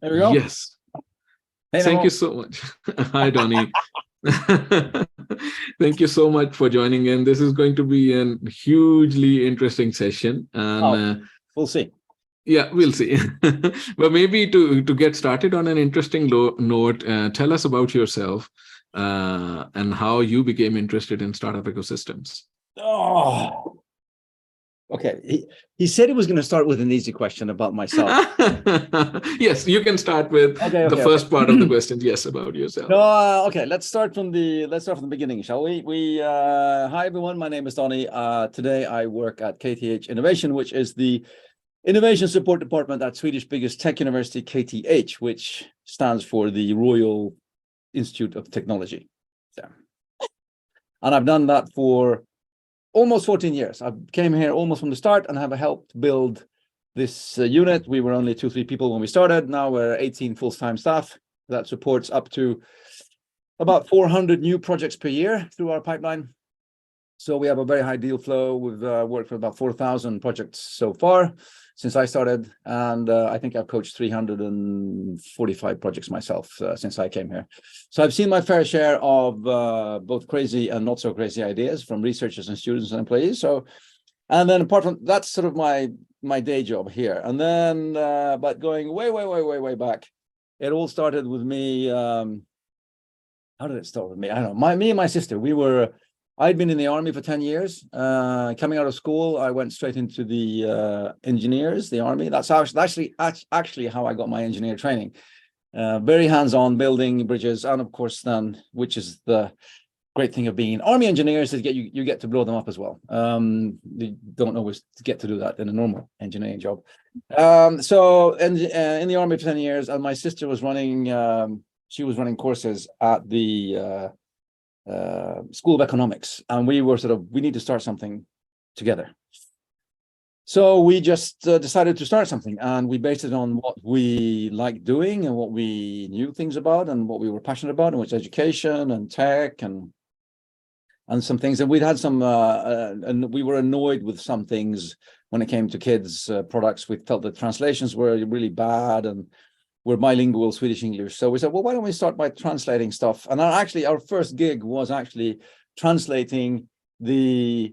There we go. Yes. Hey, Thank you so much. Hi, Donnie. Thank you so much for joining in. This is going to be a hugely interesting session. And we'll see. Yeah, we'll see. But maybe to get started on an interesting note, tell us about yourself and how you became interested in startup ecosystems. Oh, okay. He said he was going to start with an easy question about myself. Yes, you can start with the first part of the question. Yes, about yourself. No, okay. Let's start from the beginning, shall we? Hi everyone. My name is Donnie. Today I work at KTH Innovation, which is the innovation support department at Swedish biggest tech university, KTH, which stands for the Royal Institute of Technology. Yeah. And I've done that for almost 14 years. I came here almost from the start and have helped build this unit. We were only 2-3 people when we started. Now we're 18 full-time staff that supports up to about 400 new projects per year through our pipeline. So we have a very high deal flow. We've worked for about 4,000 projects so far since I started, and I think I've coached 345 projects myself since I came here. So I've seen my fair share of both crazy and not so crazy ideas from researchers and students and employees. So, and then apart from that's sort of my day job here. And then, but going way back, it all started with me. How did it start with me? I don't know. Me and my sister, I'd been in the army for 10 years. Coming out of school, I went straight into the engineers, the army. That's actually how I got my engineer training. Very hands-on, building bridges, and of course then, which is the great thing of being an army engineer, is that you get to blow them up as well. You don't always get to do that in a normal engineering job. So in the army for 10 years, and my sister was running. She was running courses at the School of Economics, and we were we need to start something together. So we just decided to start something, and we based it on what we liked doing and what we knew things about and what we were passionate about, and which education and tech and some things. And we'd had some, and we were annoyed with some things when it came to kids' products. We felt the translations were really bad, and we're bilingual, Swedish, English. So we said, well, why don't we start by translating stuff? And our first gig was actually translating the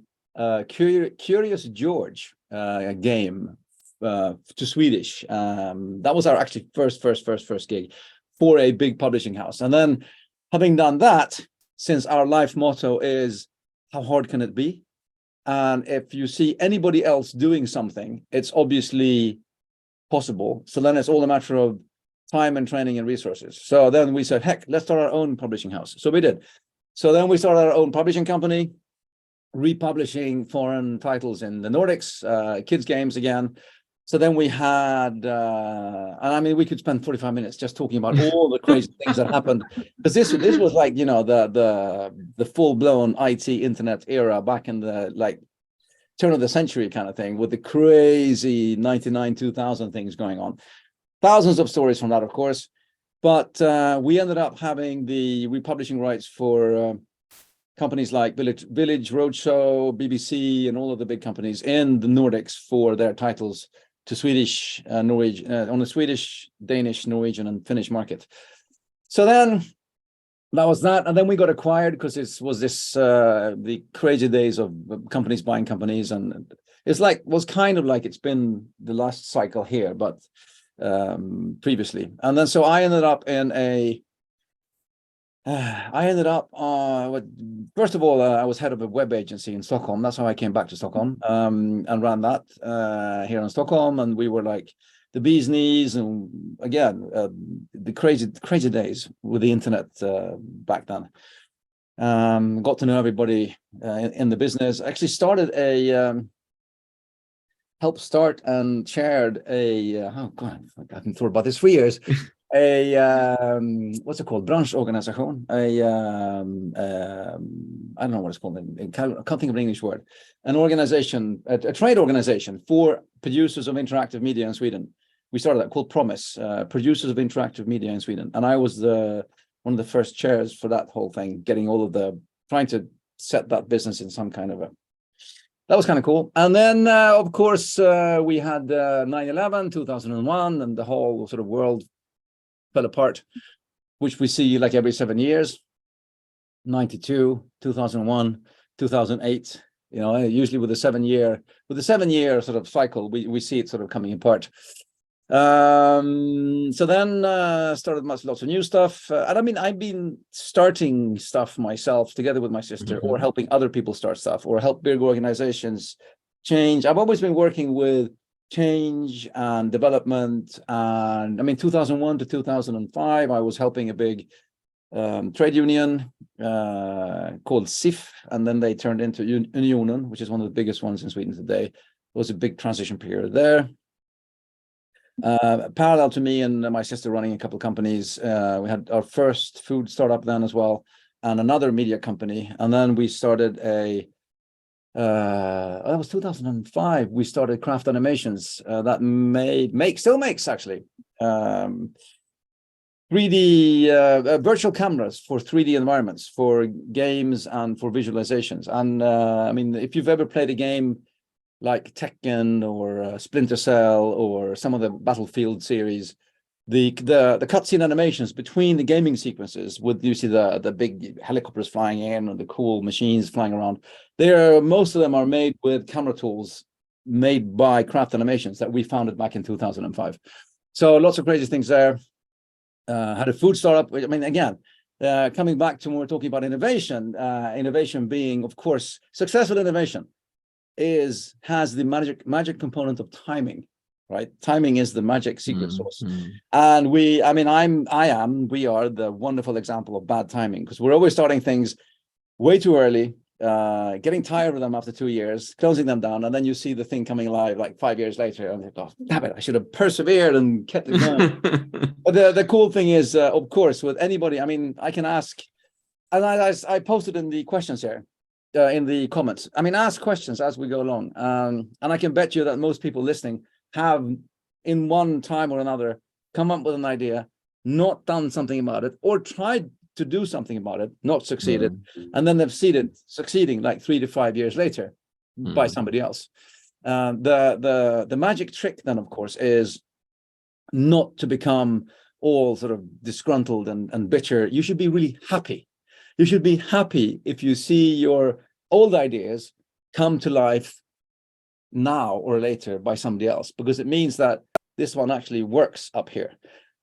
Curious George game to Swedish. That was our actually first gig for a big publishing house. And then having done that, since our life motto is, how hard can it be? And if you see anybody else doing something, it's obviously possible. So then it's all a matter of time and training and resources. So then we said, heck, let's start our own publishing house. So we did. So then we started our own publishing company, republishing foreign titles in the Nordics, kids games again. So then we had, and I mean, we could spend 45 minutes just talking about all the crazy things that happened, because this was like, you know, the full-blown IT internet era back in the turn of the century kind of thing, with the crazy 99, 2000 things going on. Thousands of stories from that, of course, but we ended up having the republishing rights for companies like Village Roadshow, BBC, and all of the big companies in the Nordics for their titles to Swedish, Norwegian, on the Swedish, Danish, Norwegian, and Finnish market. So then that was that, and then we got acquired because it was the crazy days of companies buying companies, and was kind of like it's been the last cycle here, but previously. And then so I ended up first of all, I was head of a web agency in Stockholm. That's how I came back to Stockholm, and ran that here in Stockholm. And we were like the bee's knees, and again, the crazy days with the internet back then. Got to know everybody in the business. Actually started helped start and chaired oh god, I haven't thought about this for years. What's it called? Branschorganisation. I don't know what it's called. I can't think of an English word. An organization, a trade organization for producers of interactive media in Sweden. We started that, called Promise, producers of interactive media in Sweden. And I was one of the first chairs for that whole thing, getting trying to set that business in some kind of that was kind of cool. And then, of course, we had 9/11, 2001, and the whole sort of world fell apart, which we see like every 7 years, 92, 2001, 2008, you know, usually with a 7 year sort of cycle, we see it sort of coming apart. So then started lots of new stuff. And I mean, I've been starting stuff myself together with my sister, or helping other people start stuff, or help big organizations change. I've always been working with change and development. And I mean, 2001 to 2005, I was helping a big trade union called SIF, and then they turned into Unionen, which is one of the biggest ones in Sweden today. It was a big transition period there. Parallel to me and my sister running a couple of companies, we had our first food startup then as well, and another media company. And then we started that was 2005. We started Craft Animations that still makes actually 3D virtual cameras for 3D environments, for games and for visualizations. And I mean, if you've ever played a game like Tekken or Splinter Cell or some of the Battlefield series, the cutscene animations between the gaming sequences, with you see the big helicopters flying in and the cool machines flying around, most of them are made with camera tools made by Craft Animations that we founded back in 2005. So lots of crazy things there. Had a food startup. I mean, again, coming back to when we're talking about innovation, innovation being, of course, successful innovation has the magic component of timing, right? Timing is the magic secret sauce. And we are the wonderful example of bad timing, because we're always starting things way too early, getting tired of them after 2 years, closing them down, and then you see the thing coming alive like 5 years later, and oh, damn it, I should have persevered and kept it going. But the cool thing is, of course, with anybody, I mean, I can ask, and I posted in the questions here, in the comments. I mean, ask questions as we go along, and I can bet you that most people listening have, in one time or another, come up with an idea, not done something about it, or tried to do something about it, not succeeded, and then they've succeeding like 3 to 5 years later by somebody else. The magic trick then, of course, is not to become all sort of disgruntled and bitter. You should be really happy. You should be happy if you see your old ideas come to life now or later by somebody else, because it means that this one actually works up here.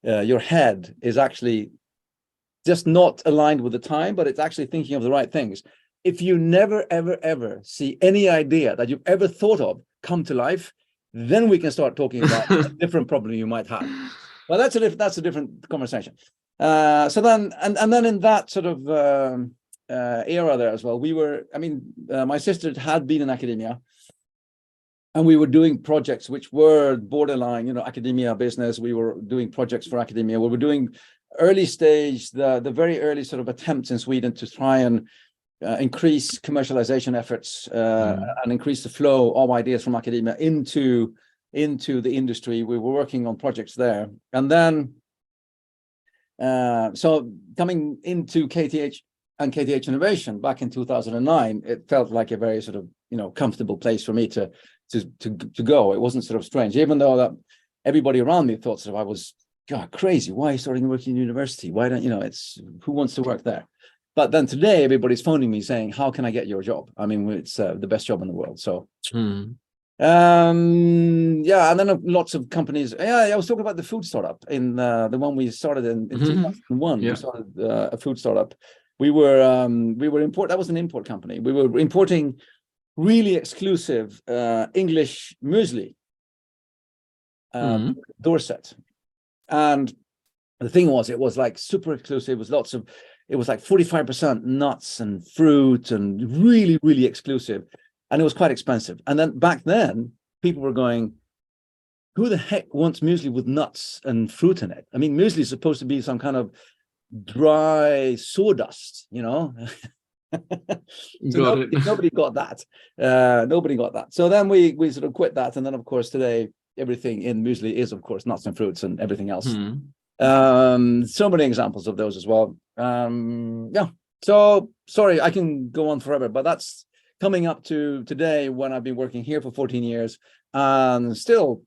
Your head is actually just not aligned with the time, but it's actually thinking of the right things. If you never, ever, ever see any idea that you've ever thought of come to life, then we can start talking about a different problem you might have. Well, that's a different conversation. So then, and then in that sort of era there as well, my sister had been in academia, and we were doing projects which were borderline, you know, academia business. We were doing projects for academia. We were doing early stage, the very early sort of attempts in Sweden to try and increase commercialization efforts and increase the flow of ideas from academia into the industry. We were working on projects there. And then, so coming into KTH and KTH Innovation back in 2009, it felt like a very sort of, you know, comfortable place for me to go. It wasn't sort of strange, even though that everybody around me thought sort of I was, God, crazy. Why are you starting working in university? Why don't, you know, who wants to work there? But then today, everybody's phoning me saying, how can I get your job? I mean, it's the best job in the world. So, yeah. And then lots of companies. Yeah, I was talking about the food startup in the one we started in 2001. Yeah. We started a food startup. We were that was an import company. We were importing really exclusive English muesli, Dorset. And the thing was, it was like super exclusive. It was like 45% nuts and fruit and really, really exclusive. And it was quite expensive. And then back then, people were going, who the heck wants muesli with nuts and fruit in it? I mean, muesli is supposed to be some kind of dry sawdust, you know? So nobody got that. Nobody got that. So then we sort of quit that. And then, of course, today, everything in muesli is, of course, nuts and fruits and everything else. So many examples of those as well. Yeah. So sorry, I can go on forever, but that's coming up to today when I've been working here for 14 years and still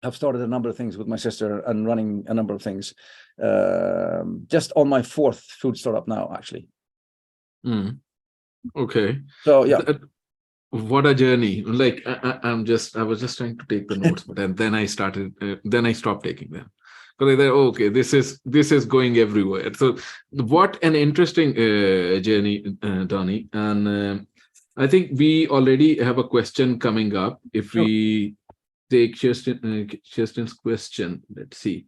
have started a number of things with my sister and running a number of things. Just on my fourth food startup now, actually. Okay. So yeah. What a journey. Like I was just trying to take the notes, but then I stopped taking them. Because okay, this is going everywhere. So what an interesting journey, Donnie. And I think we already have a question coming up. If we take Kirsten's question, let's see.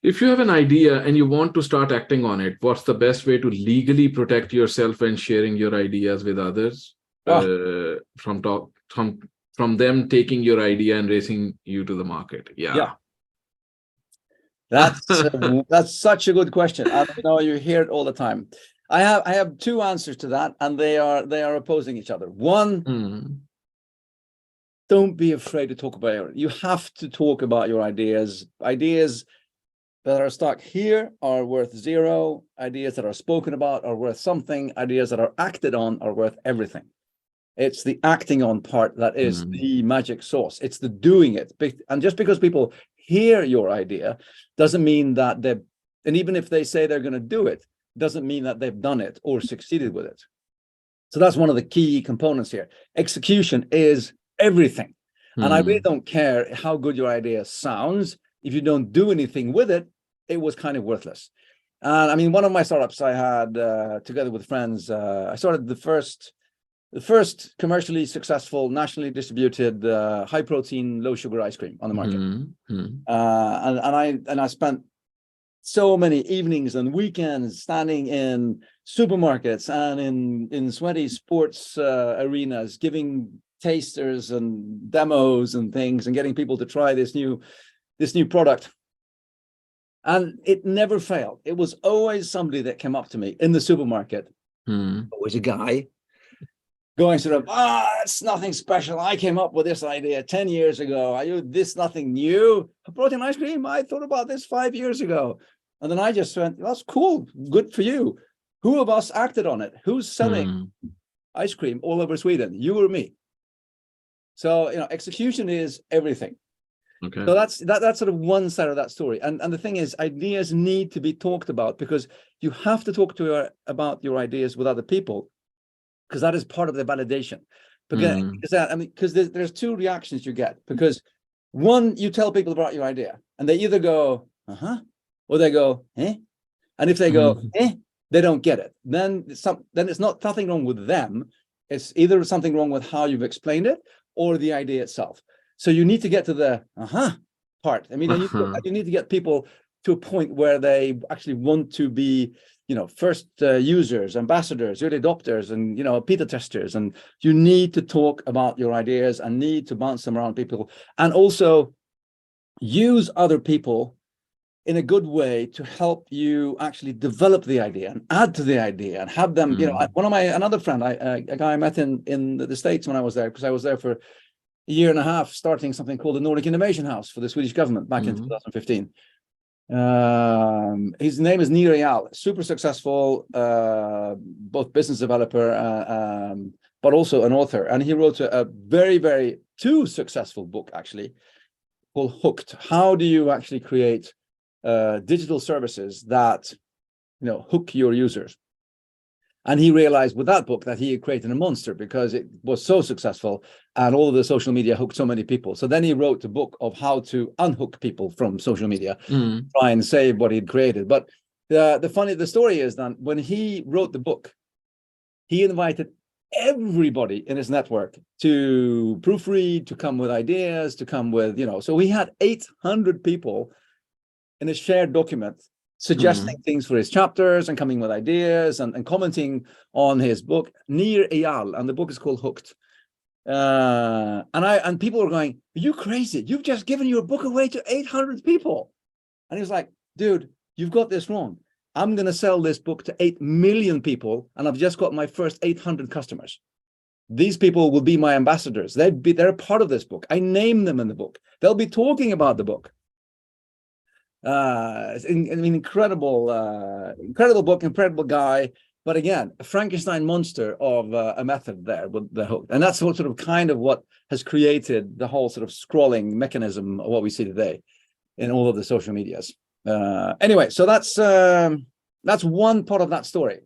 If you have an idea and you want to start acting on it, what's the best way to legally protect yourself when sharing your ideas with others? From them taking your idea and racing you to the market. Yeah. That's such a good question. I know you hear it all the time. I have two answers to that, and they are opposing each other. One, don't be afraid to talk about it. You have to talk about your ideas. Ideas that are stuck here are worth zero. Ideas that are spoken about are worth something. Ideas that are acted on are worth everything. It's the acting on part that is the magic sauce. It's the doing it. And just because people hear your idea doesn't mean that and even if they say they're going to do it, doesn't mean that they've done it or succeeded with it. So that's one of the key components here. Execution is everything. And I really don't care how good your idea sounds. If you don't do anything with it, it was kind of worthless. And I mean, one of my startups I had together with friends, I started the first commercially successful, nationally distributed, high protein, low sugar ice cream on the market. And I spent so many evenings and weekends standing in supermarkets and in sweaty sports arenas, giving tasters and demos and things, and getting people to try this new product. And it never failed. It was always somebody that came up to me in the supermarket, always a guy, going sort of, it's nothing special. I came up with this idea 10 years ago. This nothing new. Protein ice cream, I thought about this 5 years ago. And then I just went, that's cool. Good for you. Who of us acted on it? Who's selling ice cream all over Sweden? You or me? So, execution is everything. Okay. So that's sort of one side of that story. And the thing is, ideas need to be talked about, because you have to talk about your ideas with other people, because that is part of the validation. Because there's two reactions you get. Because one, you tell people about your idea, and they either go, or they go, eh? And if they go, eh, they don't get it. Then it's nothing wrong with them. It's either something wrong with how you've explained it or the idea itself. So you need to get to the part. I mean, you need to get people to a point where they actually want to be, first users, ambassadors, early adopters, and, beta testers. And you need to talk about your ideas and need to bounce them around people, and also use other people in a good way to help you actually develop the idea and add to the idea and have them, another friend, a guy I met in the States when I was there, because I was there for a year and a half, starting something called the Nordic Innovation House for the Swedish government back in 2015. His name is Nir Eyal, super successful, both business developer, but also an author. And he wrote a very, very too successful book, actually, called Hooked. How do you actually create digital services that, hook your users? And he realized with that book that he had created a monster, because it was so successful and all of the social media hooked so many people. So then he wrote a book of how to unhook people from social media, try and save what he'd created. But the story is that when he wrote the book, he invited everybody in his network to proofread, to come with ideas, to come with, so he had 800 people in a shared document suggesting things for his chapters and coming with ideas and commenting on his book, Nir Eyal, and the book is called Hooked. And people were going, are you crazy? You've just given your book away to 800 people. And he was like, dude, you've got this wrong. I'm going to sell this book to 8 million people, and I've just got my first 800 customers. These people will be my ambassadors. They're a part of this book. I name them in the book. They'll be talking about the book. Incredible book, incredible guy. But again, a Frankenstein monster of a method there with the hook. And that's what sort of kind of what has created the whole sort of scrolling mechanism of what we see today in all of the social medias. Anyway, so that's one part of that story.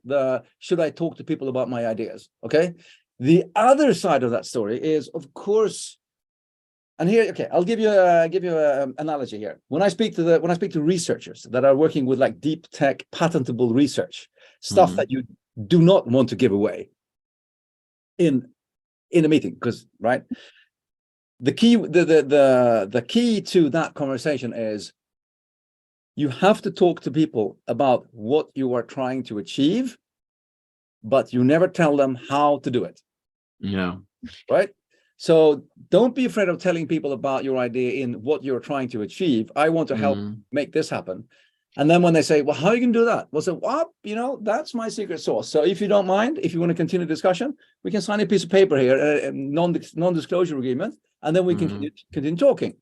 Should I talk to people about my ideas? Okay. The other side of that story is, of course, and here, okay, I'll give you an analogy here. When I speak to researchers that are working with like deep tech patentable research, stuff that you do not want to give away in a meeting, because right, the key to that conversation is you have to talk to people about what you are trying to achieve, but you never tell them how to do it. Yeah. Right. So don't be afraid of telling people about your idea in what you're trying to achieve. I want to help make this happen. And then when they say, well, how are you going to do that? We'll say, well, that's my secret sauce. So if you don't mind, if you want to continue discussion, we can sign a piece of paper here, a non-disclosure agreement, and then we can continue talking.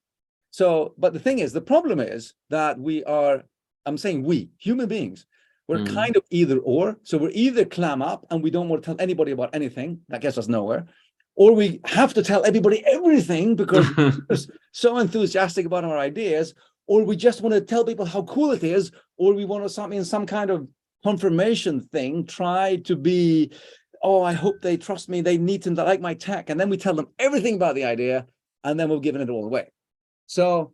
So, but the thing is, the problem is that I'm saying we, human beings, we're kind of either or. So we're either clam up and we don't want to tell anybody about anything. That gets us nowhere. Or we have to tell everybody everything because we're so enthusiastic about our ideas, or we just want to tell people how cool it is, or we want to in some kind of confirmation thing, try to be, oh, I hope they trust me, they need to like my tech, and then we tell them everything about the idea, and then we're giving it all away. So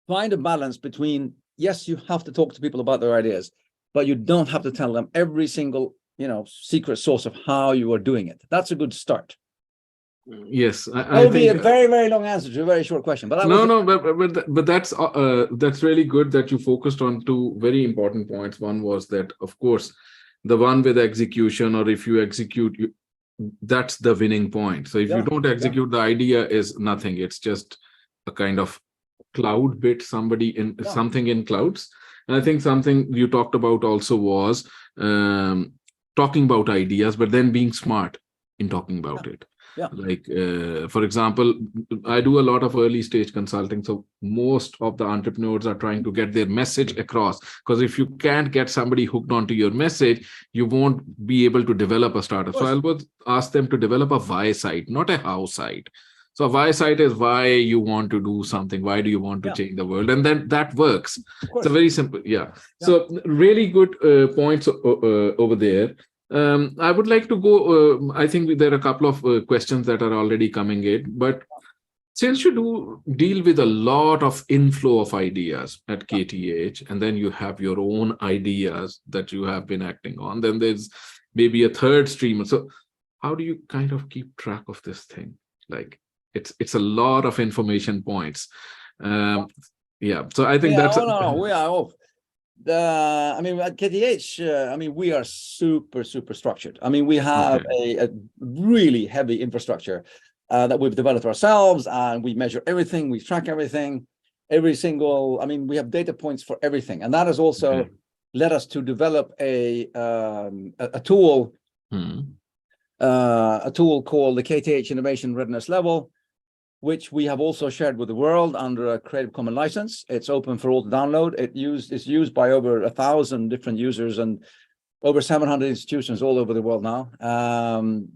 find a balance between, yes, you have to talk to people about their ideas, but you don't have to tell them every single, secret source of how you are doing it. That's a good start. Yes, that would be a very, very long answer to a very short question. But but that's really good that you focused on two very important points. One was that, of course, the one with execution, or if you execute, that's the winning point. So if you don't execute, the idea is nothing. It's just a kind of cloud bit, something in clouds. And I think something you talked about also was talking about ideas, but then being smart in talking about it. Yeah. Like, for example, I do a lot of early stage consulting. So most of the entrepreneurs are trying to get their message across, because if you can't get somebody hooked onto your message, you won't be able to develop a startup. So I always ask them to develop a why side, not a how side. So a why side is why you want to do something. Why do you want to change the world? And then that works. It's a very simple. Yeah. So really good points over there. I would like to go, I think there are a couple of questions that are already coming in, but since you do deal with a lot of inflow of ideas at KTH, and then you have your own ideas that you have been acting on, then there's maybe a third stream. So how do you kind of keep track of this thing? Like it's a lot of information points. So I think that's... we are off. At KTH, we are super structured. We have a really heavy infrastructure that we've developed ourselves, and we measure everything, we track everything, we have data points for everything. And that has also led us to develop a tool, a tool called the KTH Innovation Readiness Level, which we have also shared with the world under a Creative Commons license. It's open for all to download. It's used by over 1,000 different users and over 700 institutions all over the world now.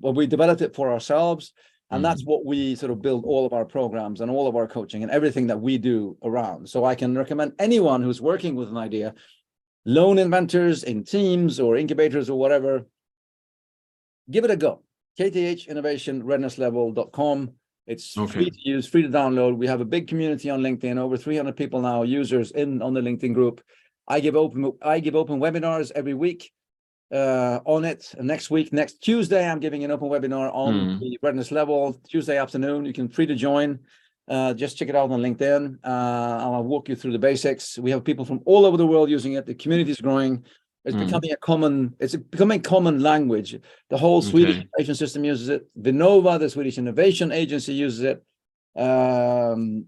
But we developed it for ourselves, and that's what we sort of build all of our programs and all of our coaching and everything that we do around. So I can recommend anyone who's working with an idea, lone inventors in teams or incubators or whatever, give it a go. KTHinnovationreadinesslevel.com. It's free to use, free to download. We have a big community on LinkedIn, over 300 people now, users on the LinkedIn group. I give open webinars every week on it. Next Tuesday, I'm giving an open webinar on the readiness level, Tuesday afternoon. You can free to join. Just check it out on LinkedIn. I'll walk you through the basics. We have people from all over the world using it. The community is growing. It's becoming common language. The whole Swedish innovation system uses it. Vinnova, the Swedish innovation agency, uses it. So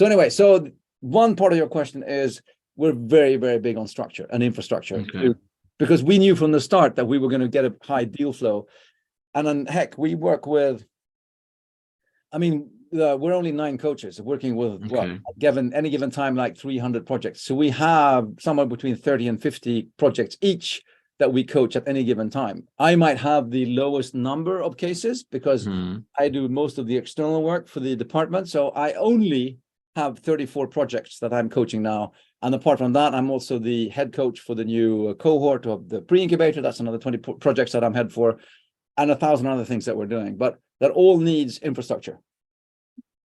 anyway, so one part of your question is we're very, very big on structure and infrastructure, because we knew from the start that we were going to get a high deal flow. And then heck, we work with, we're only 9 coaches working with given any given time, like 300 projects. So we have somewhere between 30 and 50 projects each that we coach at any given time. I might have the lowest number of cases because I do most of the external work for the department. So I only have 34 projects that I'm coaching now. And apart from that, I'm also the head coach for the new cohort of the pre-incubator. That's another 20 projects that I'm head for, and 1,000 other things that we're doing. But that all needs infrastructure.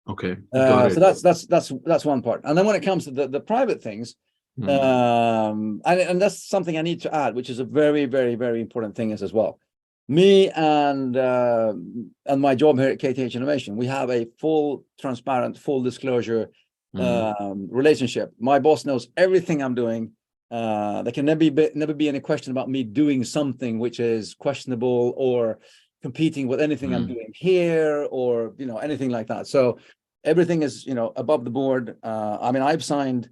Okay. So that's one part. And then when it comes to the private things, and that's something I need to add, which is a very, very, very important thing as well. Me and my job here at KTH Innovation, we have a full, transparent, full disclosure relationship. My boss knows everything I'm doing. There can never be any question about me doing something which is questionable or competing with anything I'm doing here, or anything like that. So everything is above the board. I mean, I've signed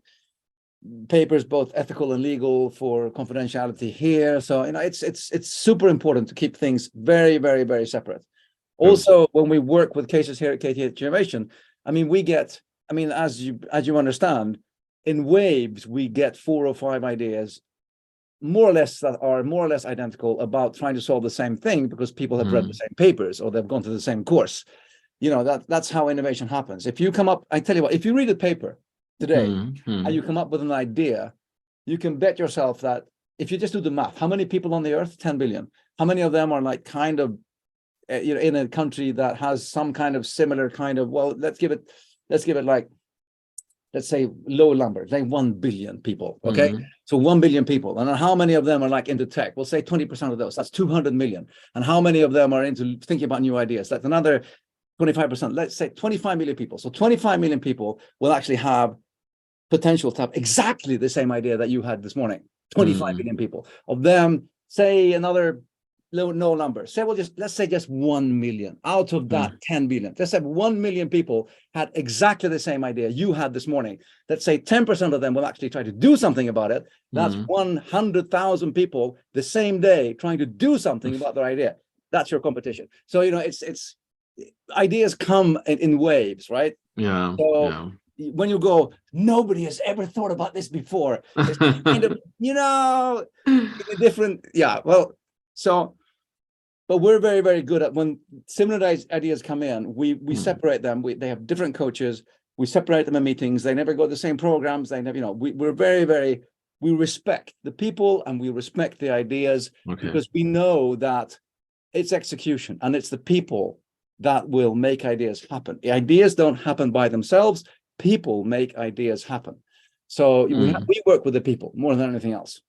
papers, both ethical and legal, for confidentiality here. So it's super important to keep things very, very, very separate. Also, when we work with cases here at KTH Innovation, I mean, as you understand, in waves we get 4 or 5 ideas, more or less, that are more or less identical, about trying to solve the same thing because people have read the same papers or they've gone to the same course. That's how innovation happens. If you come up, I tell you what, if you read a paper today and you come up with an idea, you can bet yourself that if you just do the math, how many people on the earth? 10 billion. How many of them are like kind of in a country that has some kind of similar kind of, well, let's give it like, let's say low numbers, like 1 billion people. Okay. So 1 billion people. And how many of them are like into tech? We'll say 20% of those. That's 200 million. And how many of them are into thinking about new ideas? That's another 25%. Let's say 25 million people. So 25 million people will actually have potential to have exactly the same idea that you had this morning. 25 million people. Of them, say another low number. Let's say just 1 million out of that 10 billion. Let's say 1 million people had exactly the same idea you had this morning. Let's say 10% of them will actually try to do something about it. That's 100,000 people the same day trying to do something about their idea. That's your competition. So it's ideas come in waves, right? Yeah. So when you go, nobody has ever thought about this before. It's kind of, different. Yeah. Well, but we're very, very good at when similar ideas come in, we separate them. They have different coaches. We separate them in meetings. They never go to the same programs. They never, we're very, very, we respect the people and we respect the ideas because we know that it's execution and it's the people that will make ideas happen. The ideas don't happen by themselves. People make ideas happen. So we work with the people more than anything else.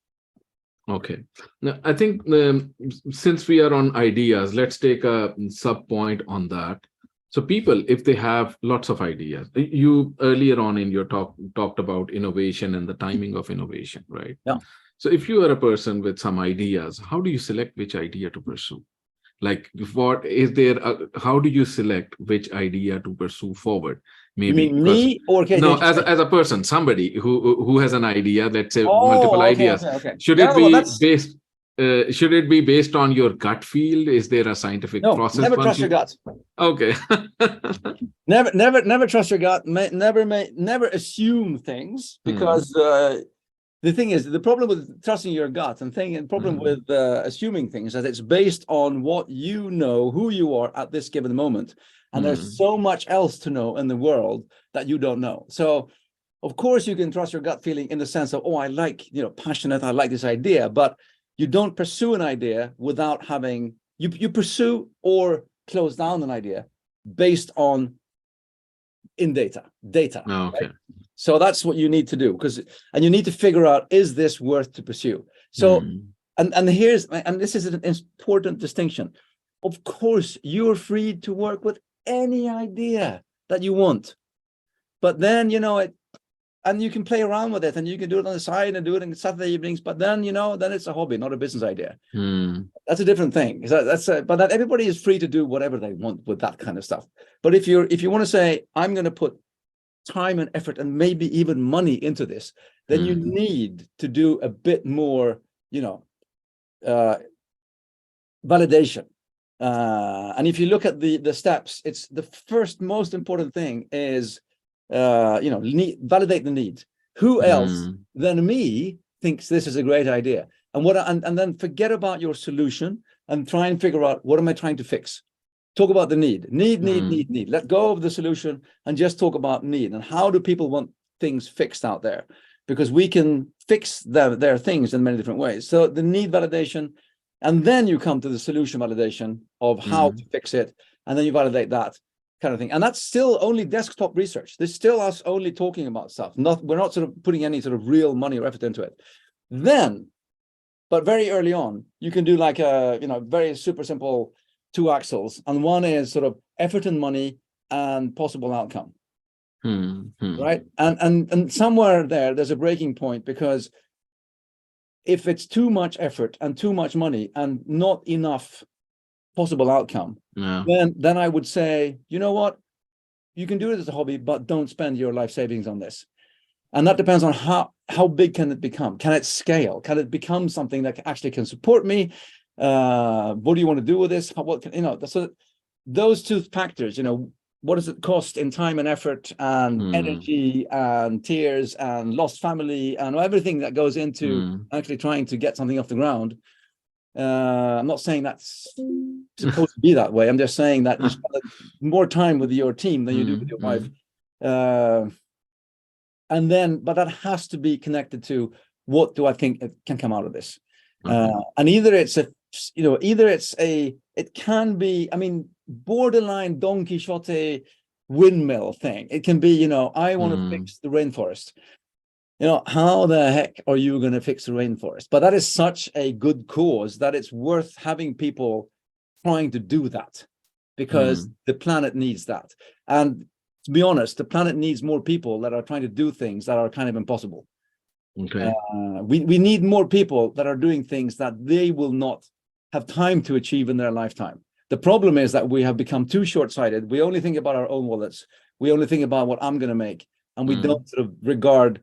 Okay. Now, I think since we are on ideas, let's take a sub point on that. So people, if they have lots of ideas, you earlier on in your talk talked about innovation and the timing of innovation, right? Yeah. So if you are a person with some ideas, how do you select which idea to pursue? Like, what is there? How do you select which idea to pursue forward? Maybe you mean me or KTH? No, as a person, somebody who has an idea, let's say multiple ideas. Okay. Should it be based? Should it be based on your gut feel? Is there a scientific process? Never trust your gut. Okay. never trust your gut. Never assume things, because the thing is, the problem with trusting your gut and problem with assuming things is that it's based on what you know, who you are at this given moment. And there's so much else to know in the world that you don't know. So of course you can trust your gut feeling in the sense of, I like, passionate, I like this idea, but you don't pursue an idea without having, you pursue or close down an idea based on data. Okay. Right? So that's what you need to do, and you need to figure out, is this worth to pursue? So, and this is an important distinction. Of course, you're free to work with any idea that you want, but then, and you can play around with it and you can do it on the side and do it on Saturday evenings, but then, then it's a hobby, not a business idea. That's a different thing. But that everybody is free to do whatever they want with that kind of stuff. But if you want to say, I'm going to put time and effort and maybe even money into this, then you need to do a bit more, validation. And if you look at the steps, it's the first most important thing is, validate the need. Who else than me thinks this is a great idea? and then forget about your solution and try and figure out, what am I trying to fix? Talk about the need. Let go of the solution and just talk about need, and how do people want things fixed out there, because we can fix their things in many different ways. So the need validation, and then you come to the solution validation of how to fix it, and then you validate that kind of thing. And that's still only desktop research. There's still us only talking about stuff. We're not sort of putting any sort of real money or effort into it. Then, but very early on, you can do like a, very super simple 2 axles, and one is sort of effort and money and possible outcome. Right? And somewhere there's a breaking point, because if it's too much effort and too much money and not enough possible outcome, then I would say, you know what, you can do it as a hobby, but don't spend your life savings on this. And that depends on how big can it become? Can it scale? Can it become something that actually can support me? What do you want to do with this? So those 2 factors, what does it cost in time and effort and energy and tears and lost family and everything that goes into actually trying to get something off the ground? I'm not saying that's supposed to be that way. I'm just saying that you spend more time with your team than you do with your wife. But that has to be connected to, what do I think it can come out of this? And either it can be, borderline Don Quixote windmill thing. It can be, I want to fix the rainforest. How the heck are you going to fix the rainforest? But that is such a good cause that it's worth having people trying to do that, because the planet needs that. And to be honest, the planet needs more people that are trying to do things that are kind of impossible. Okay. We need more people that are doing things that they will not have time to achieve in their lifetime. The problem is that we have become too short-sighted. We only think about our own wallets. We only think about what I'm going to make, and we don't sort of regard,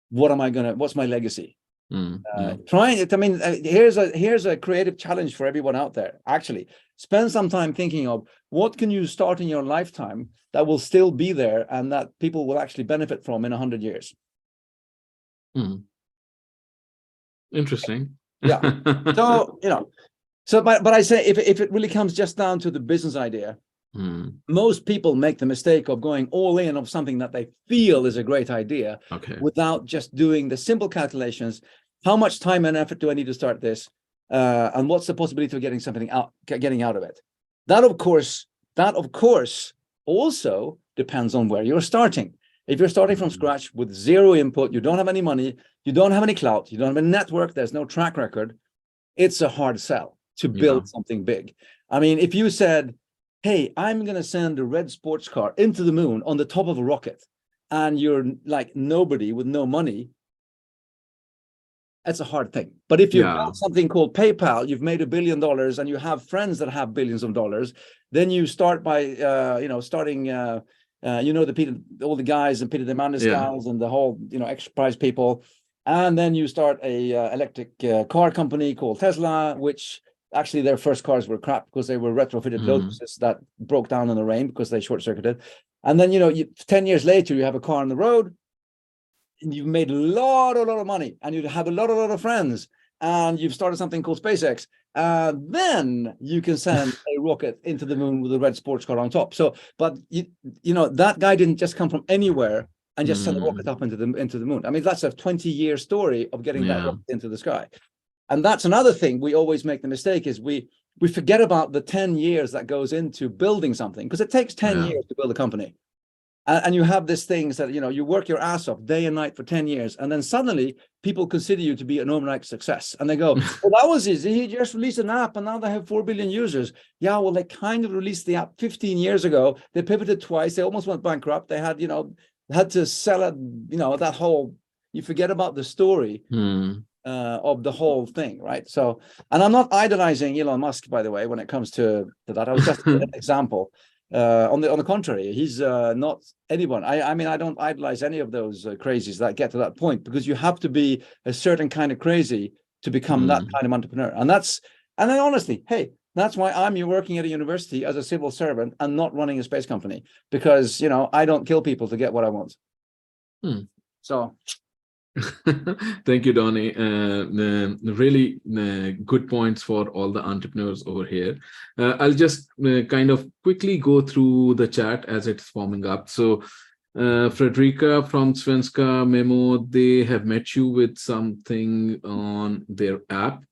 what's my legacy? Trying it. Here's a creative challenge for everyone out there. Actually, spend some time thinking of, what can you start in your lifetime that will still be there and that people will actually benefit from in 100 years. Interesting. Yeah. So, but I say, if it really comes just down to the business idea, most people make the mistake of going all in of something that they feel is a great idea, without just doing the simple calculations. How much time and effort do I need to start this? And what's the possibility of getting out of it? That of course also depends on where you're starting. If you're starting from scratch with 0 input, you don't have any money, you don't have any clout, you don't have a network, there's no track record, it's a hard sell to build something big. If you said, hey, I'm going to send a red sports car into the moon on the top of a rocket, and you're like nobody with no money, that's a hard thing. But if you've got something called PayPal, you've made $1 billion, and you have friends that have billions of dollars, then you start by, starting, all the guys and Peter Diamandis guys and the whole, extra prize people. And then you start a electric car company called Tesla, which actually their first cars were crap because they were retrofitted Lotuses that broke down in the rain because they short-circuited. And then, 10 years later, you have a car on the road, and you've made a lot of money, and you have a lot of friends, and you've started something called SpaceX. Then you can send a rocket into the moon with a red sports car on top. So, but that guy didn't just come from anywhere and just send a rocket up into the moon. That's a 20-year story of getting that rocket into the sky. And that's another thing we always make the mistake, is we forget about the 10 years that goes into building something, because it takes 10 years to build a company. And you have these things that, you work your ass off day and night for 10 years. And then suddenly people consider you to be an overnight success. And they go, well, that was easy. He just released an app and now they have 4 billion users. Yeah, well, they kind of released the app 15 years ago. They pivoted twice. They almost went bankrupt. They had, had to sell it, that whole, you forget about the story of the whole thing, right? So, and I'm not idolizing Elon Musk, by the way, when it comes to that. I was just an example. On the contrary, he's not anyone. I don't idolize any of those crazies that get to that point, because you have to be a certain kind of crazy to become that kind of entrepreneur. And then honestly, hey, that's why I'm working at a university as a civil servant and not running a space company, because I don't kill people to get what I want. So Thank you, Donnie. Really good points for all the entrepreneurs over here. I'll just kind of quickly go through the chat as it's forming up. So, Frederica from Svenska Memo, they have met you with something on their app,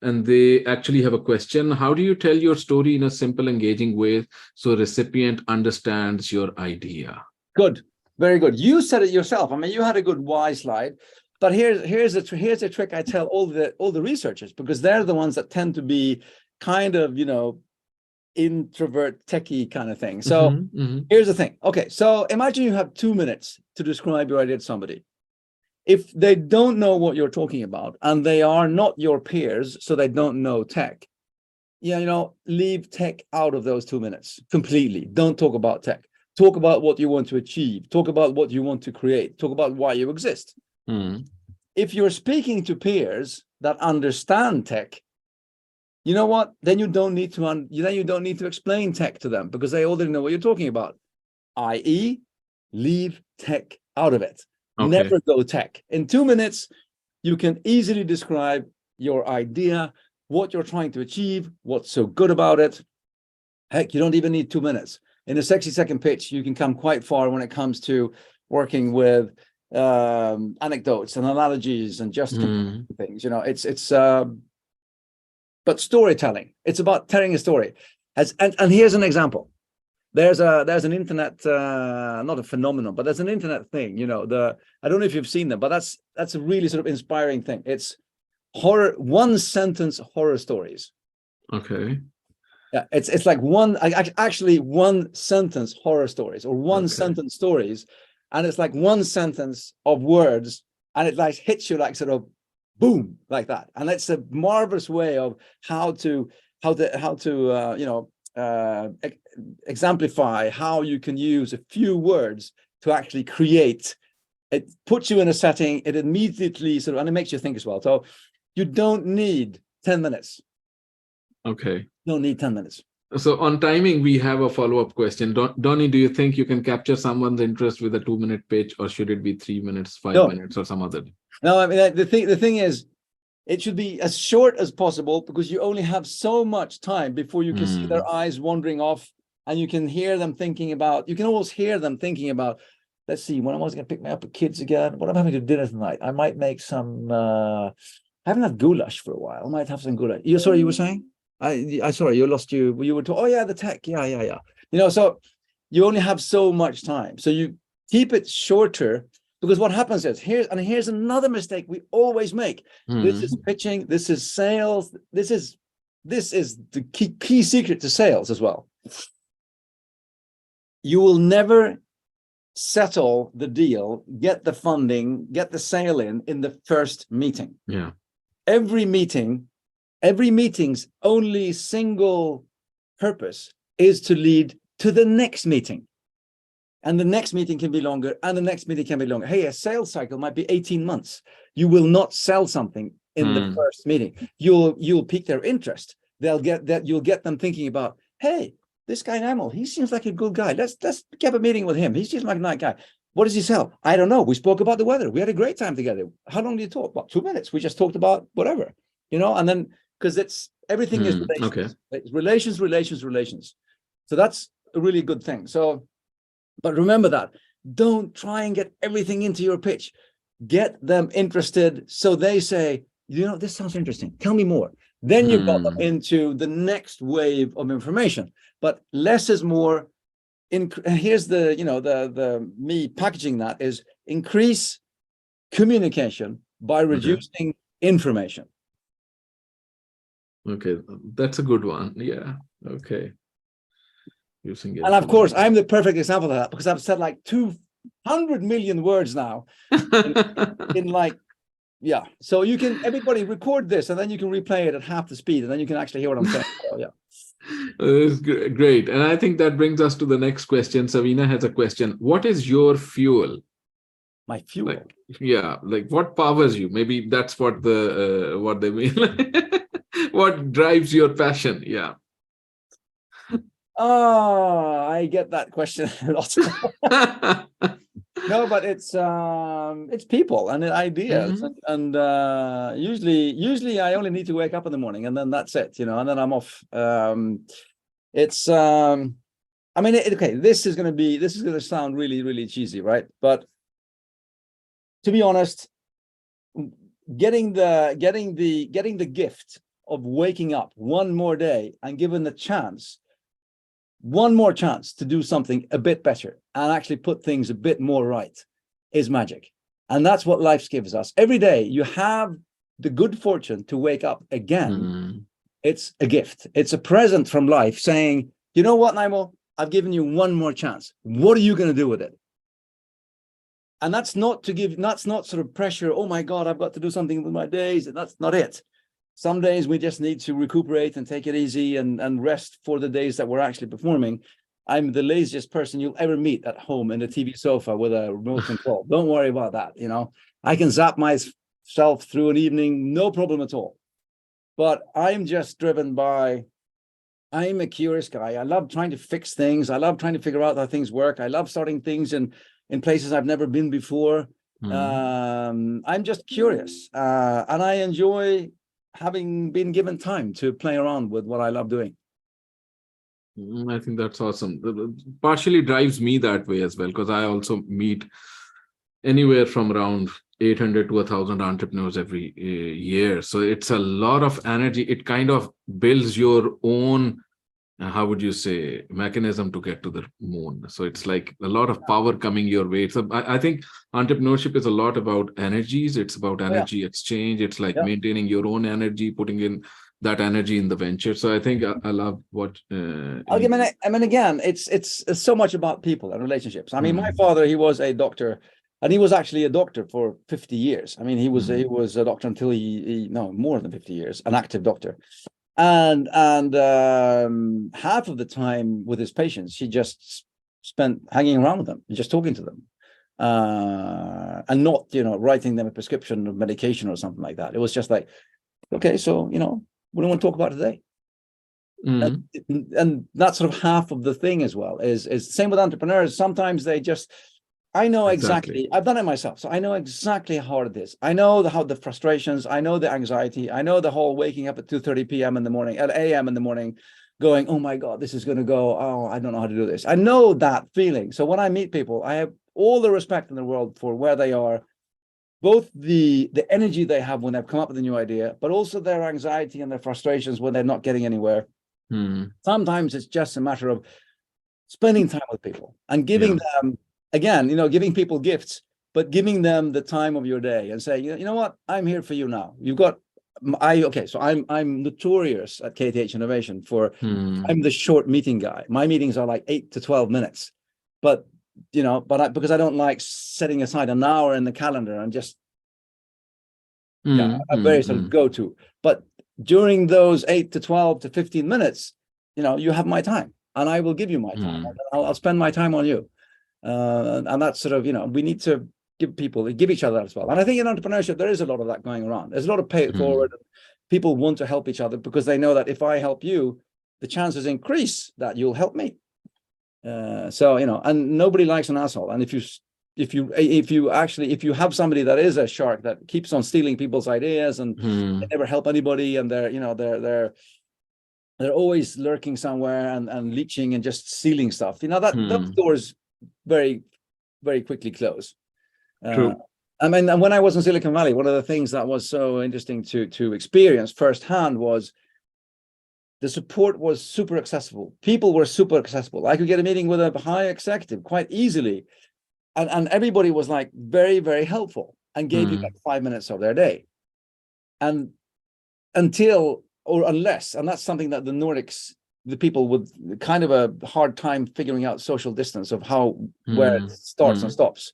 and they actually have a question. How do you tell your story in a simple, engaging way so recipient understands your idea? Good, very good. You said it yourself. I mean, you had a good why slide, but here's a trick I tell all the researchers, because they're the ones that tend to be kind of, introvert techie kind of thing. So here's the thing. Okay, so imagine you have 2 minutes to describe your idea to somebody. If they don't know what you're talking about and they are not your peers, so they don't know tech, leave tech out of those 2 minutes completely. Don't talk about tech. Talk about what you want to achieve. Talk about what you want to create. Talk about why you exist. If you're speaking to peers that understand tech, you know what? Then you don't need to explain tech to them, because they already know what you're talking about. I.e., leave tech out of it. Okay. Never go tech. In 2 minutes, you can easily describe your idea, what you're trying to achieve, what's so good about it. Heck, you don't even need 2 minutes. In a 60-second pitch, you can come quite far when it comes to working with anecdotes and analogies and just things. But storytelling, it's about telling a story. And here's an example. There's an internet, not a phenomenon, but there's an internet thing. I don't know if you've seen them, but that's a really sort of inspiring thing. It's one sentence horror stories. Okay. Yeah, it's like one sentence horror stories, or one sentence stories, and it's like one sentence of words, and it like hits you like sort of boom, like that. And it's a marvelous way of how to exemplify how you can use a few words to actually create. It puts you in a setting, it immediately and it makes you think as well. So you don't need 10 minutes. Okay. You don't need 10 minutes. So on timing, we have a follow-up question. Donnie, do you think you can capture someone's interest with a 2-minute pitch, or should it be 3 minutes, 5 minutes, or some other? No, I mean, the thing is, it should be as short as possible, because you only have so much time before you can see their eyes wandering off, and you can hear them thinking about, let's see, when I was going to pick me up with kids again, what I'm having for dinner tonight. I might make some, I haven't had goulash for a while. I might have some goulash. Sorry, you were saying? I sorry, you were talking, oh yeah, the tech. Yeah. So you only have so much time. So you keep it shorter, because what happens is, here's another mistake we always make. This is pitching, this is sales, this is the key secret to sales as well. You will never settle the deal, get the funding, get the sale in the first meeting. Yeah. Every meeting's only single purpose is to lead to the next meeting. And the next meeting can be longer, and the next meeting can be longer. Hey, a sales cycle might be 18 months. You will not sell something in the first meeting. You'll pique their interest. You'll get them thinking about, hey, this guy Emil, he seems like a good guy. Let's get a meeting with him. He seems like a nice guy. What does he sell? I don't know. We spoke about the weather. We had a great time together. How long did you talk? About 2 minutes. We just talked about whatever, and then, because everything is relations. Okay. Relations. So that's a really good thing. So, but remember that. Don't try and get everything into your pitch. Get them interested, so they say, this sounds interesting. Tell me more. Then you've got them into the next wave of information. But less is more. Here's the me packaging that is increase communication by reducing information. Okay, that's a good one. Yeah. Okay. Using it. And of course, I'm the perfect example of that, because I've said like 200 million words now yeah. So everybody record this, and then you can replay it at half the speed, and then you can actually hear what I'm saying. So, yeah. It's great. And I think that brings us to the next question. Savina has a question. What is your fuel? My fuel? What powers you? Maybe that's what they mean. What drives your passion? Yeah. Oh, I get that question a lot. No, but it's people and ideas, Mhm. and usually I only need to wake up in the morning, and then that's it, and then I'm off. It's I mean, okay, this is going to sound really, really cheesy, right? But to be honest, getting the gift of waking up one more day and given the chance, one more chance to do something a bit better and actually put things a bit more right is magic. And that's what life gives us. Every day you have the good fortune to wake up again. Mm. It's a gift. It's a present from life saying, you know what, Nimo, I've given you one more chance. What are you going to do with it? And that's not sort of pressure. Oh my God, I've got to do something with my days. And that's not it. Some days we just need to recuperate and take it easy and rest for the days that we're actually performing. I'm the laziest person you'll ever meet at home in a TV sofa with a remote control. Don't worry about that. I can zap myself through an evening, no problem at all. But I'm just driven by, I'm a curious guy. I love trying to fix things. I love trying to figure out how things work. I love starting things in places I've never been before. I'm just curious, and I enjoy having been given time to play around with what I love doing. I think that's awesome. Partially drives me that way as well, because I also meet anywhere from around 800 to 1,000 entrepreneurs every year. So it's a lot of energy. It kind of builds your own, how would you say, mechanism to get to the moon. So it's like a lot of power coming your way. So I think entrepreneurship is a lot about energies. It's about energy exchange. It's like maintaining your own energy, putting in that energy in the venture. So I think I love what I mean, again, it's so much about people and relationships. I mean, my father, he was a doctor, and he was actually a doctor for 50 years. I mean, he was a doctor until no, more than 50 years, an active doctor. And half of the time with his patients, he just spent hanging around with them, just talking to them, and not, writing them a prescription of medication or something like that. It was just like, okay, so, what do you want to talk about today? And that's sort of half of the thing as well, is same with entrepreneurs. Sometimes they just, I know exactly. I've done it myself. So I know exactly how hard it is. I know how the frustrations, I know the anxiety, I know the whole waking up at 2:30 p.m. in the morning, at a.m. in the morning, going, oh my God, this is going to go, oh, I don't know how to do this. I know that feeling. So when I meet people, I have all the respect in the world for where they are, both the energy they have when they've come up with a new idea, but also their anxiety and their frustrations when they're not getting anywhere. Sometimes it's just a matter of spending time with people and giving them, again, giving people gifts, but giving them the time of your day and saying, you know what, I'm here for you now. You've got, so I'm notorious at KTH Innovation for, I'm the short meeting guy. My meetings are like 8 to 12 minutes, but because I don't like setting aside an hour in the calendar and just, I'm very sort of go-to. But during those 8 to 12 to 15 minutes, you have my time, and I will give you my time. I'll spend my time on you. And that's sort of, we need to give each other that as well. And I think in entrepreneurship, there is a lot of that going around. There's a lot of pay it forward. People want to help each other because they know that if I help you, the chances increase that you'll help me. And nobody likes an asshole. And if you have somebody that is a shark that keeps on stealing people's ideas and they never help anybody, and they're always lurking somewhere and leeching and just stealing stuff, those doors very, very quickly close. True. I mean, and when I was in Silicon Valley, one of the things that was so interesting to experience firsthand was the support was super accessible. People were super accessible. I could get a meeting with a high executive quite easily. And everybody was like very, very helpful and gave you like 5 minutes of their day. And unless, and that's something that the Nordics, the people with kind of a hard time figuring out social distance of where it starts and stops.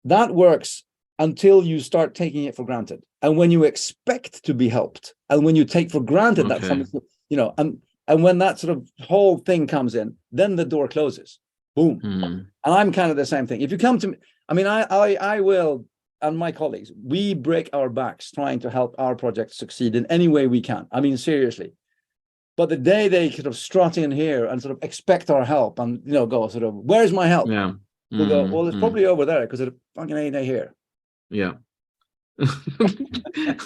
That works until you start taking it for granted. And when you expect to be helped, and when you take for granted that something, and when that sort of whole thing comes in, then the door closes. Boom. And I'm kind of the same thing. If you come to me, I mean, I will, and my colleagues, we break our backs trying to help our project succeed in any way we can. I mean, seriously. But the day they sort of strut in here and sort of expect our help and, go sort of, where's my help? Yeah. We'll go, well, it's probably over there because it fucking ain't here. Yeah.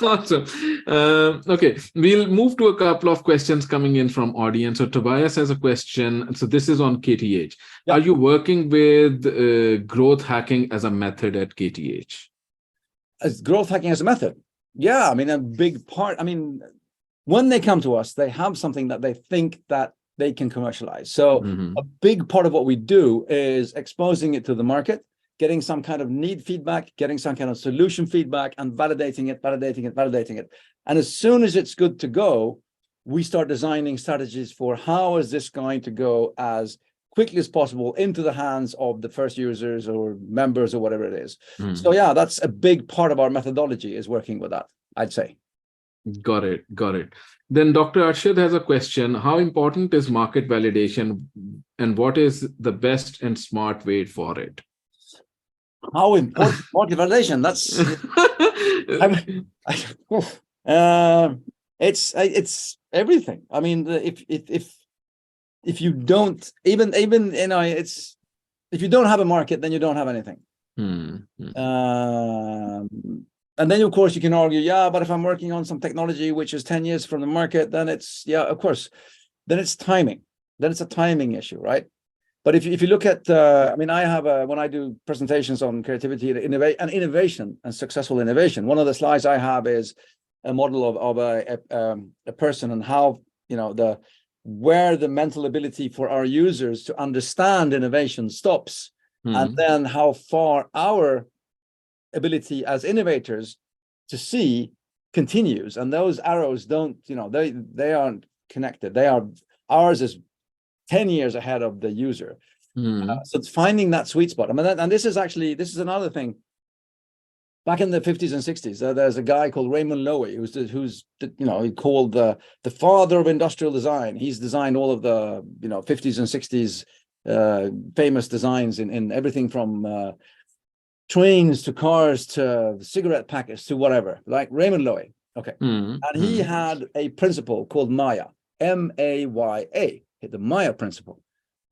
Awesome. Okay, we'll move to a couple of questions coming in from audience. So Tobias has a question. So this is on KTH. Yeah. Are you working with growth hacking as a method at KTH? As growth hacking as a method? Yeah, I mean, a big part. I mean, when they come to us, they have something that they think that they can commercialize. So a big part of what we do is exposing it to the market, getting some kind of need feedback, getting some kind of solution feedback, and validating it. And as soon as it's good to go, we start designing strategies for how is this going to go as quickly as possible into the hands of the first users or members or whatever it is. So yeah, that's a big part of our methodology, is working with that, I'd say. Got it. Then Dr. Arshad has a question. How important is market validation, and what is the best and smart way for it? How important market validation? That's it's everything. I mean, if you don't even it's if you don't have a market, then you don't have anything. And then of course you can argue, yeah, but if I'm working on some technology which is 10 years from the market, then it's, yeah, of course, then it's timing. Then it's a timing issue, right? But if you look at, I mean, I have when I do presentations on creativity and innovation and successful innovation, one of the slides I have is a model of a person and how, you know, where the mental ability for our users to understand innovation stops, and then how far our ability as innovators to see continues. And those arrows don't, you know, they aren't connected. Ours is 10 years ahead of the user. So it's finding that sweet spot. I mean, and this is another thing. Back in the 50s and 60s, there's a guy called Raymond Loewy, who's you know, he called the father of industrial design. He's designed all of the, you know, 50s and 60s famous designs in everything from trains to cars to cigarette packets to whatever, like Raymond Loewy. Okay. And he had a principle called Maya, M-A-Y-A, the Maya principle.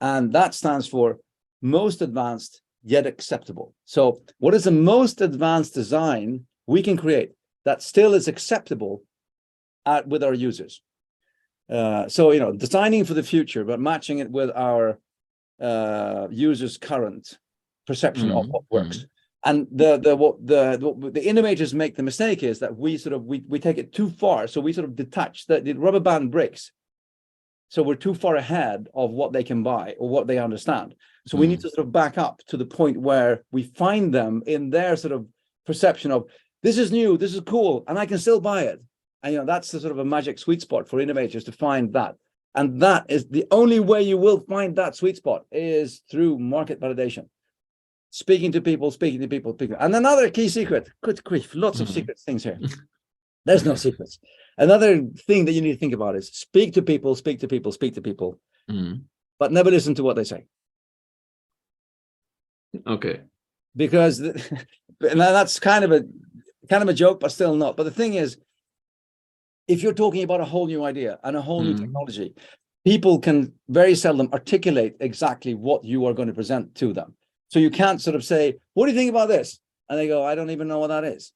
And that stands for most advanced yet acceptable. So what is the most advanced design we can create that still is acceptable with our users? So, you know, designing for the future, but matching it with our users' current perception of what works. And the innovators make the mistake is that we take it too far. So we sort of detach the rubber band breaks. So we're too far ahead of what they can buy or what they understand. So we need to sort of back up to the point where we find them in their sort of perception of, this is new, this is cool, and I can still buy it. And, you know, that's the sort of a magic sweet spot for innovators to find that. And that is the only way you will find that sweet spot, is through market validation. Speaking to people. And another key secret, good grief, lots of secret things here. There's no secrets. Another thing that you need to think about is speak to people, but never listen to what they say. Okay. Because and that's kind of a joke, but still not. But the thing is, if you're talking about a whole new idea and a whole new technology, people can very seldom articulate exactly what you are going to present to them. So you can't sort of say, what do you think about this? And they go, I don't even know what that is.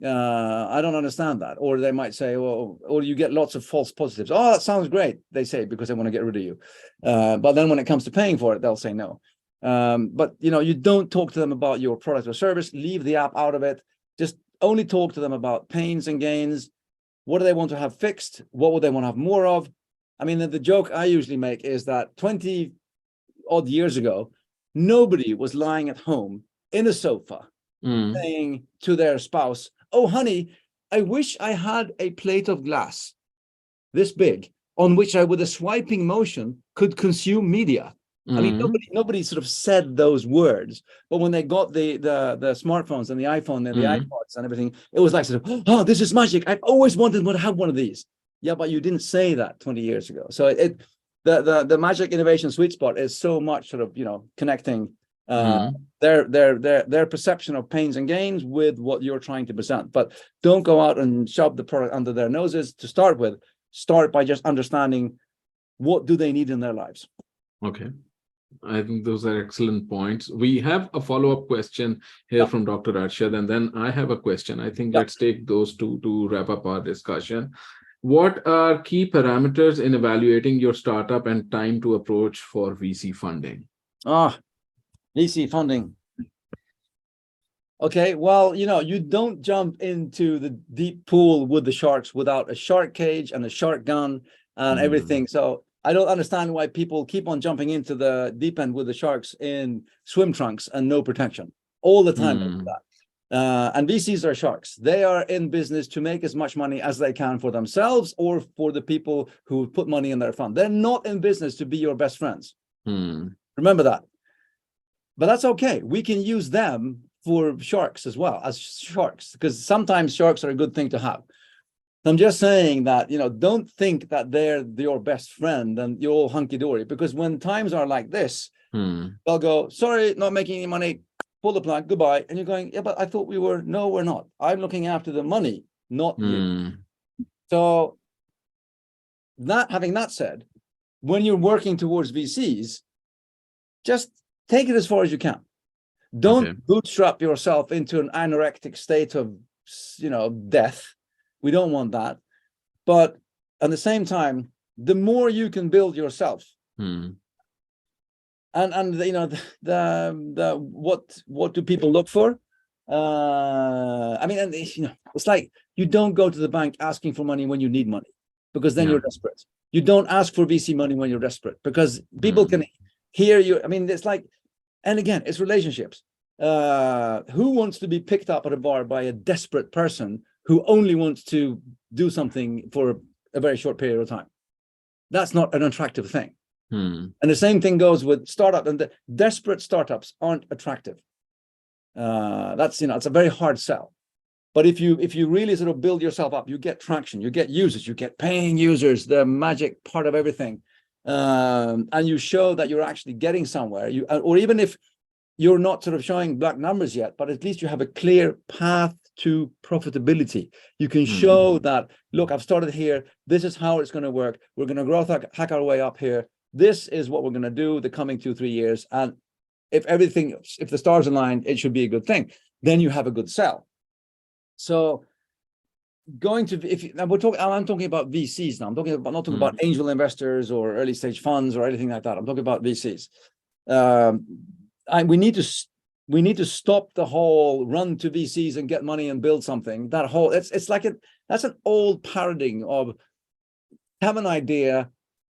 I don't understand that. Or they might say, well, or you get lots of false positives. Oh, that sounds great, they say, because they want to get rid of you. But then when it comes to paying for it, they'll say no. But, you know, you don't talk to them about your product or service. Leave the app out of it. Just only talk to them about pains and gains. What do they want to have fixed? What would they want to have more of? I mean, the joke I usually make is that 20 odd years ago, nobody was lying at home in a sofa saying to their spouse, oh, honey, I wish I had a plate of glass this big on which I, with a swiping motion, could consume media. I mean, nobody sort of said those words, but when they got the smartphones and the iPhone and the iPods and everything, it was like sort of, oh, this is magic. I've always wanted to have one of these. Yeah, but you didn't say that 20 years ago. So the magic innovation sweet spot is so much sort of, you know, connecting their perception of pains and gains with what you're trying to present. But don't go out and shove the product under their noses to start with. Start by just understanding, what do they need in their lives. Okay. I think those are excellent points. We have a follow-up question here Yeah. from Dr. Arshad, and then I have a question. I think Yeah. let's take those two to wrap up our discussion. What are key parameters in evaluating your startup and time to approach for VC funding? VC funding. Okay, well, you don't jump into the deep pool with the sharks without a shark cage and a shark gun and everything. So I don't understand why people keep on jumping into the deep end with the sharks in swim trunks and no protection all the time. And VCs are sharks. They are in business to make as much money as they can for themselves or for the people who put money in their fund. They're not in business to be your best friends. Remember that. But that's okay. We can use them for sharks as well as sharks, because sometimes sharks are a good thing to have. I'm just saying that, don't think that they're your best friend and you're all hunky-dory, because when times are like this, they'll go, sorry, not making any money, pull the plug, goodbye. And you're going, yeah, but I thought we were. No, we're not. I'm looking after the money, not you. So having that said, when you're working towards VCs, just take it as far as you can. Don't bootstrap yourself into an anorectic state of, death. We don't want that. But at the same time, the more you can build yourself, and what do people look for? It's like you don't go to the bank asking for money when you need money, because then you're desperate. You don't ask for VC money when you're desperate, because people can hear you. It's like, and again, it's relationships. Who wants to be picked up at a bar by a desperate person who only wants to do something for a very short period of time? That's not an attractive thing. And the same thing goes with startup. And the desperate startups aren't attractive. It's a very hard sell. But if you really sort of build yourself up, you get traction, you get users, you get paying users, the magic part of everything. And you show that you're actually getting somewhere. Or even if you're not sort of showing black numbers yet, but at least you have a clear path to profitability. You can show that, look, I've started here. This is how it's going to work. We're going to growth hack our way up here. This is what we're going to do the coming 2-3 years. And if the stars align, it should be a good thing. Then you have a good sell. So I'm talking about VCs now. I'm not talking about angel investors or early stage funds or anything like that. I'm talking about VCs. We need to stop the whole run to VCs and get money and build something. That's an old paradigm of have an idea,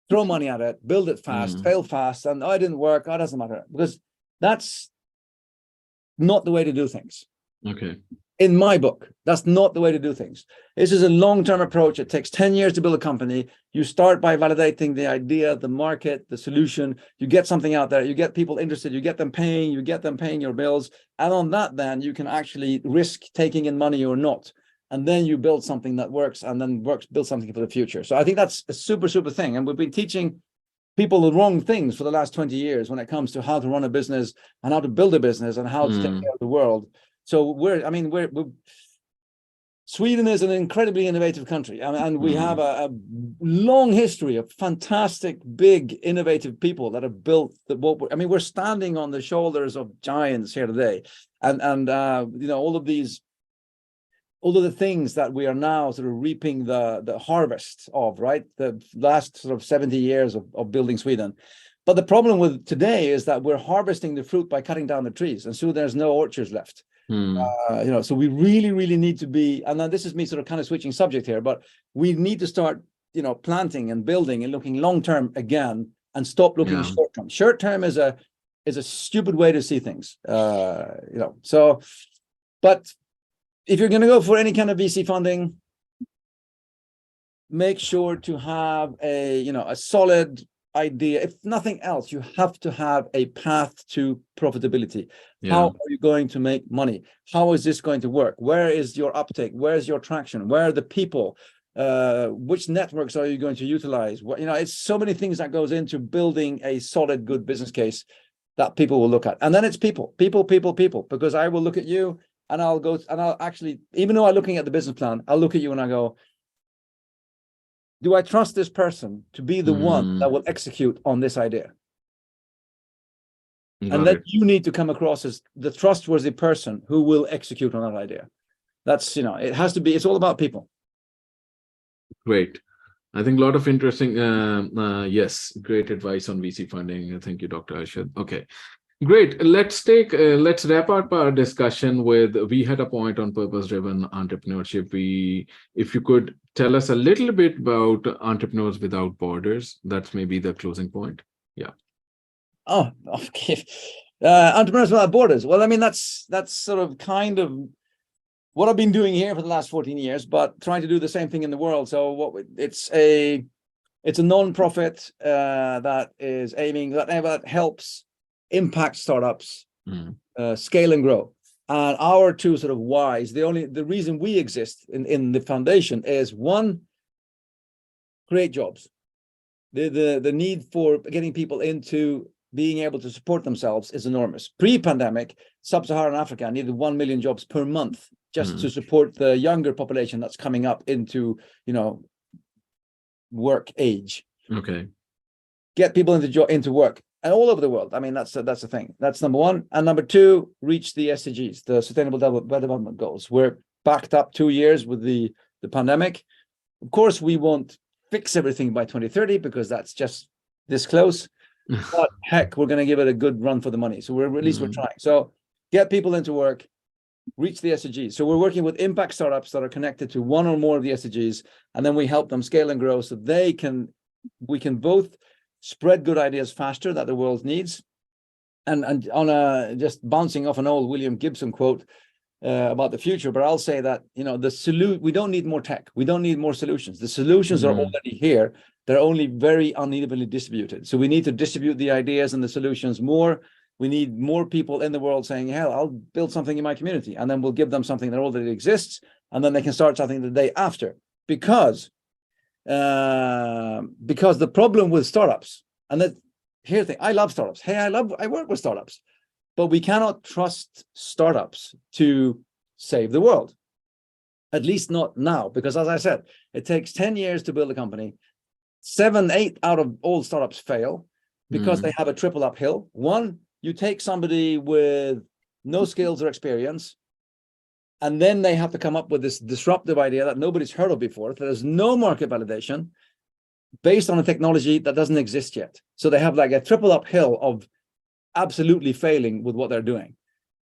throw money at it, build it fast, fail fast, and it didn't work. It doesn't matter, because that's not the way to do things. Okay. In my book, that's not the way to do things. This is a long-term approach. It takes 10 years to build a company. You start by validating the idea, the market, the solution. You get something out there. You get people interested. You get them paying your bills. And on that, then you can actually risk taking in money or not. And then you build something that works, and then build something for the future. So I think that's a super, super thing. And we've been teaching people the wrong things for the last 20 years when it comes to how to run a business and how to build a business and how to take care of the world. So Sweden is an incredibly innovative country, and we have a long history of fantastic, big, innovative people that have built we're standing on the shoulders of giants here today, and all of the things that we are now sort of reaping the harvest of, right? The last sort of 70 years of building Sweden. But the problem with today is that we're harvesting the fruit by cutting down the trees, and so there's no orchards left. So we really, really need to be, and then this is me sort of kind of switching subject here, but we need to start, planting and building and looking long-term again, and stop looking short-term. Short-term is a stupid way to see things, so, but if you're going to go for any kind of VC funding, make sure to have a solid idea. If nothing else, you have to have a path to profitability. How are you going to make money? How is this going to work? Where is your uptake? Where is your traction? Where are the people? Which networks are you going to utilize? It's so many things that goes into building a solid, good business case that people will look at. And then it's people, because I will look at you and I'll actually, even though I'm looking at the business plan, I'll look at you and I go, do I trust this person to be the one that will execute on this idea? And then you need to come across as the trustworthy person who will execute on that idea. That's, it has to be, it's all about people. Great. I think a lot of interesting, yes, great advice on VC funding. Thank you, Dr. Arshad. Okay, great. Let's wrap up our discussion with, we had a point on purpose-driven entrepreneurship. If you could tell us a little bit about Entrepreneurs Without Borders, that's maybe the closing point. Yeah. Oh, okay. Entrepreneurs Without Borders. Well, I mean, that's sort of kind of what I've been doing here for the last 14 years, but trying to do the same thing in the world. So it's a non-profit that is aiming, that helps impact startups scale and grow. And our two sort of whys, the reason we exist in the foundation is, one, create jobs. The need for getting people into being able to support themselves is enormous. Pre-pandemic, sub-Saharan Africa needed 1 million jobs per month just to support the younger population that's coming up into, work age. Okay. Get people into work, and all over the world. I mean, that's the thing. That's number one. And number two, reach the SDGs, the Sustainable Development Goals. We're backed up 2 years with the pandemic. Of course, we won't fix everything by 2030 because that's just this close. But heck, we're going to give it a good run for the money. So we're trying. So get people into work, reach the SDGs. So we're working with impact startups that are connected to one or more of the SDGs, and then we help them scale and grow so we can both spread good ideas faster that the world needs. And on just bouncing off an old William Gibson quote about the future, but I'll say that, we don't need more tech. We don't need more solutions. The solutions are already here. They're only very unevenly distributed. So we need to distribute the ideas and the solutions more. We need more people in the world saying, hell, I'll build something in my community, and then we'll give them something that already exists, and then they can start something the day after. Because the problem with startups, and here's the thing, I love startups. Hey, I work with startups, but we cannot trust startups to save the world. At least not now, because as I said, it takes 10 years to build a company. 7, 8 out of all startups fail because they have a triple uphill. One, you take somebody with no skills or experience, and then they have to come up with this disruptive idea that nobody's heard of before. There's no market validation based on a technology that doesn't exist yet. So they have like a triple uphill of absolutely failing with what they're doing.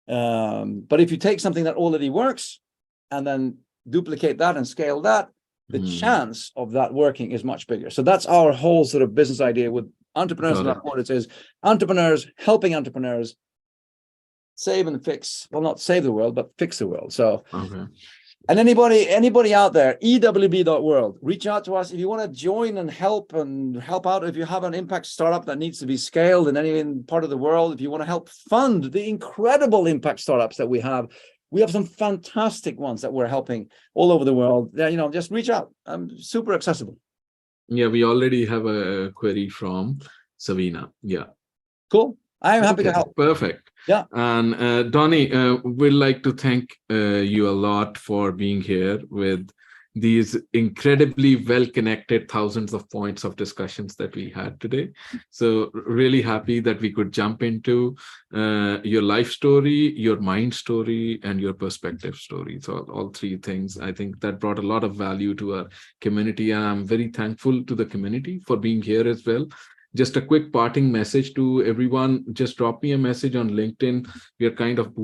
But if you take something that already works and then duplicate that and scale that, the chance of that working is much bigger. So that's our whole sort of business idea with Entrepreneurs Without Borders, is entrepreneurs helping entrepreneurs save and fix, well, not save the world, but fix the world. So, and anybody out there, ewb.world, reach out to us if you want to join and help out. If you have an impact startup that needs to be scaled in any part of the world, if you want to help fund the incredible impact startups that we have some fantastic ones that we're helping all over the world. Just reach out. I'm super accessible. Yeah, we already have a query from Savina. Yeah. Cool. I'm happy to help. Perfect. Yeah. And Donnie, we'd like to thank you a lot for being here with these incredibly well-connected thousands of points of discussions that we had today. So really happy that we could jump into your life story, your mind story, and your perspective story. So all three things, I think that brought a lot of value to our community. And I'm very thankful to the community for being here as well. Just a quick parting message to everyone, just drop me a message on LinkedIn. We are kind of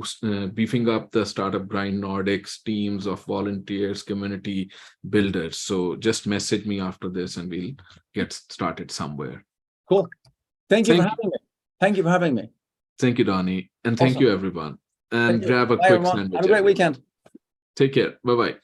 beefing up the Startup Grind Nordics teams of volunteers, community builders. So just message me after this and we'll get started somewhere. Cool. Thank you for having me. Thank you for having me. Thank you, Donnie. And thank you, everyone. And grab a quick sandwich. Have a great weekend. Take care. Bye-bye.